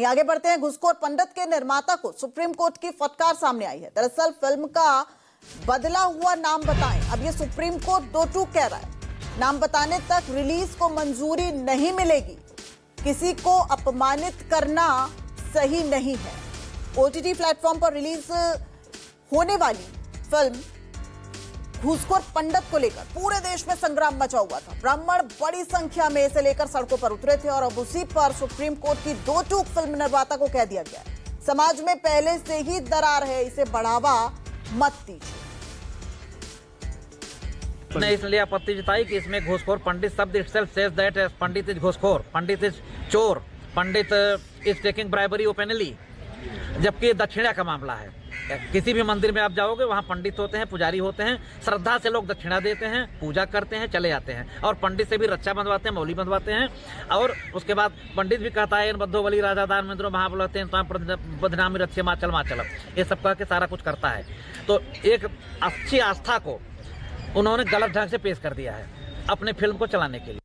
आगे बढ़ते हैं। घूसखोर पंडित के निर्माता को सुप्रीम कोर्ट की फटकार सामने आई है। दरअसल फिल्म का बदला हुआ नाम बताएं, अब ये सुप्रीम कोर्ट दो टूक कह रहा है। नाम बताने तक रिलीज को मंजूरी नहीं मिलेगी। किसी को अपमानित करना सही नहीं है। ओटीटी प्लेटफॉर्म पर रिलीज होने वाली फिल्म घूसखोर पंडित को लेकर पूरे देश में संग्राम मचा हुआ था। ब्राह्मण बड़ी संख्या में इसे लेकर सड़कों पर उतरे थे और अब उसी पर सुप्रीम कोर्ट की दो टूक फिल्म निर्माता को कह दिया गया है। समाज में पहले से ही दरार है, इसे बढ़ावा मत दीजिए। ने इसलिए आपत्ति जताई कि इसमें घूसखोर पंडित शब्द itself says that pandit is घूसखोर, पंडित इज चोर, pandit is taking bribery openly, जबकि ये दक्षिणा का मामला है। किसी भी मंदिर में आप जाओगे वहाँ पंडित होते हैं, पुजारी होते हैं, श्रद्धा से लोग दक्षिणा देते हैं, पूजा करते हैं, चले जाते हैं और पंडित से भी रक्षा बंधवाते हैं, मौली बंधवाते हैं। और उसके बाद पंडित भी कहता है इन बद्धो बली राजा दान मंदिरों महाबलते हैं बदनामी रक्षे माचल माचल, ये सब कह के सारा कुछ करता है। तो एक अच्छी आस्था को उन्होंने गलत ढंग से पेश कर दिया है अपने फिल्म को चलाने के लिए।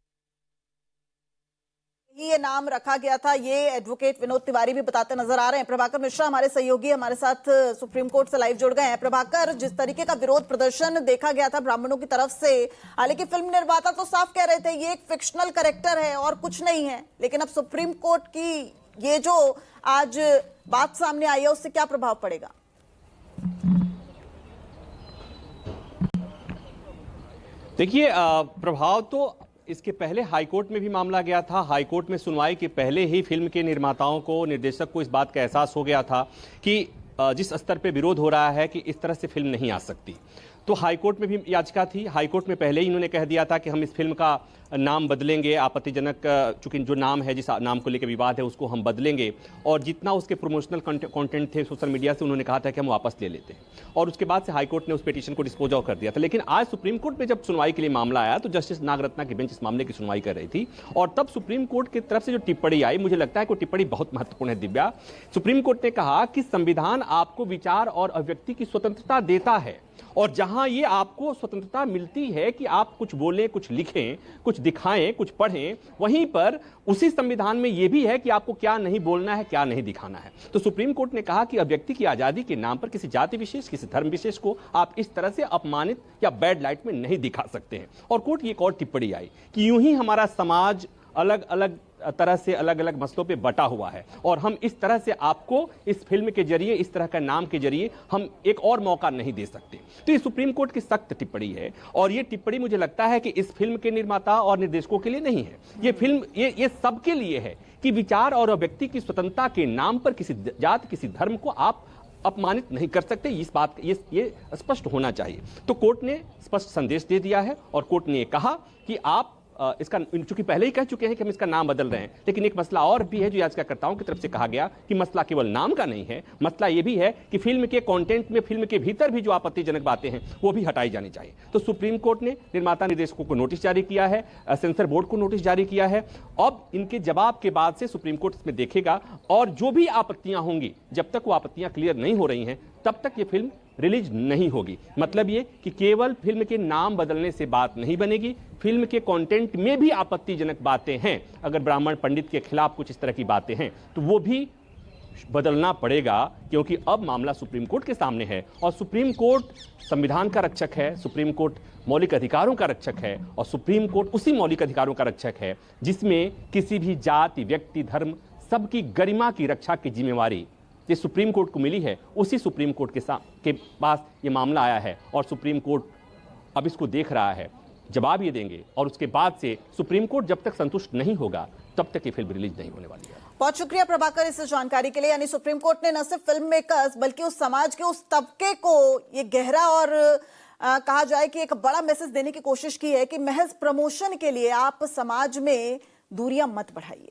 ये नाम रखा गया था, ये एडवोकेट विनोद तिवारी भी बताते नजर आ रहे हैं। प्रभाकर मिश्रा हमारे सहयोगी हमारे साथ सुप्रीम कोर्ट से लाइव जुड़ गए हैं। प्रभाकर, जिस तरीके का विरोध प्रदर्शन देखा गया था ब्राह्मणों की तरफ से, हालांकि फिल्म निर्माता तो साफ कह रहे थे ये एक फिक्शनल कैरेक्टर है और कुछ नहीं है, लेकिन अब सुप्रीम कोर्ट की ये जो आज बात सामने आई है उससे क्या प्रभाव पड़ेगा? देखिए, प्रभाव तो इसके पहले हाईकोर्ट में भी मामला गया था। हाईकोर्ट में सुनवाई के पहले ही फिल्म के निर्माताओं को, निर्देशक को इस बात का एहसास हो गया था कि जिस स्तर पे विरोध हो रहा है कि इस तरह से फिल्म नहीं आ सकती, तो हाईकोर्ट में भी याचिका थी। हाईकोर्ट में पहले ही इन्होंने कह दिया था कि हम इस फिल्म का नाम बदलेंगे, आपत्तिजनक चूंकि जो नाम है, जिस नाम को लेकर विवाद है, उसको हम बदलेंगे और जितना उसके प्रमोशनल कंटेंट थे सोशल मीडिया से, उन्होंने कहा था कि हम वापस ले लेते हैं और उसके बाद से हाईकोर्ट ने उस पिटीशन को डिस्पोज ऑफ कर दिया था। लेकिन आज सुप्रीम कोर्ट में जब सुनवाई के लिए मामला आया तो जस्टिस नागरत्ना की बेंच इस मामले की सुनवाई कर रही थी और तब सुप्रीम कोर्ट की तरफ से जो टिप्पणी आई, मुझे लगता है कि टिप्पणी बहुत महत्वपूर्ण है। दिव्या, सुप्रीम कोर्ट ने कहा कि संविधान आपको विचार और अभिव्यक्ति की स्वतंत्रता देता है और जहां ये आपको स्वतंत्रता मिलती है कि आप कुछ बोलें, कुछ लिखें, कुछ दिखाएं, कुछ पढ़ें, वहीं पर उसी संविधान में यह भी है कि आपको क्या नहीं बोलना है, क्या नहीं दिखाना है। तो सुप्रीम कोर्ट ने कहा कि अभिव्यक्ति की आजादी के नाम पर किसी जाति विशेष, किसी धर्म विशेष को आप इस तरह से अपमानित या बैड लाइट में नहीं दिखा सकते हैं। और कोर्ट की एक और टिप्पणी आई कि यूं ही हमारा समाज अलग अलग तरह से अलग अलग मसलों पे बटा हुआ है और हम इस तरह से आपको इस फिल्म के जरिए, इस तरह का नाम के जरिए हम एक और मौका नहीं दे सकते। तो ये सुप्रीम कोर्ट की सख्त टिप्पणी है और ये टिप्पणी मुझे लगता है कि इस फिल्म के निर्माता और निर्देशकों के लिए नहीं है। ये फिल्म ये सबके लिए है कि विचार और अभिव्यक्ति की स्वतंत्रता के नाम पर किसी जात, किसी धर्म को आप अपमानित नहीं कर सकते। इस बात ये स्पष्ट होना चाहिए। तो कोर्ट ने स्पष्ट संदेश दे दिया है और कोर्ट ने कहा कि आप इसका, चूंकि पहले ही कह चुके हैं कि हम इसका नाम बदल रहे हैं, लेकिन एक मसला और भी है जो याचिकाकर्ताओं की तरफ से कहा गया कि मसला केवल नाम का नहीं है, मसला यह भी है कि फिल्म के कंटेंट में, फिल्म के भीतर भी जो आपत्तिजनक बातें हैं वो भी हटाई जानी चाहिए। तो सुप्रीम कोर्ट ने निर्माता निर्देशकों को नोटिस जारी किया है, सेंसर बोर्ड को नोटिस जारी किया है। अब इनके जवाब के बाद से सुप्रीम कोर्ट इसमें देखेगा और जो भी आपत्तियां होंगी, जब तक वो आपत्तियां क्लियर नहीं हो रही हैं तब तक ये फिल्म रिलीज नहीं होगी। मतलब ये कि केवल फिल्म के नाम बदलने से बात नहीं बनेगी, फिल्म के कंटेंट में भी आपत्तिजनक बातें हैं, अगर ब्राह्मण पंडित के खिलाफ कुछ इस तरह की बातें हैं तो वो भी बदलना पड़ेगा, क्योंकि अब मामला सुप्रीम कोर्ट के सामने है और सुप्रीम कोर्ट संविधान का रक्षक है, सुप्रीम कोर्ट मौलिक अधिकारों का रक्षक है और सुप्रीम कोर्ट उसी मौलिक अधिकारों का रक्षक है जिसमें किसी भी जाति, व्यक्ति, धर्म, सबकी गरिमा की रक्षा की जिम्मेवारी ये सुप्रीम कोर्ट को मिली है। उसी सुप्रीम कोर्ट के पास ये मामला आया है और सुप्रीम कोर्ट अब इसको देख रहा है, जवाब ये देंगे और उसके बाद से सुप्रीम कोर्ट जब तक संतुष्ट नहीं होगा तब तक ये फिल्म रिलीज नहीं होने वाली है। बहुत शुक्रिया प्रभाकर इस जानकारी के लिए। यानी सुप्रीम कोर्ट ने न सिर्फ फिल्म मेकर्स बल्कि उस समाज के उस तबके को ये गहरा और कहा जाए कि एक बड़ा मैसेज देने की कोशिश की है कि महज प्रमोशन के लिए आप समाज में दूरियां मत बढ़ाइए।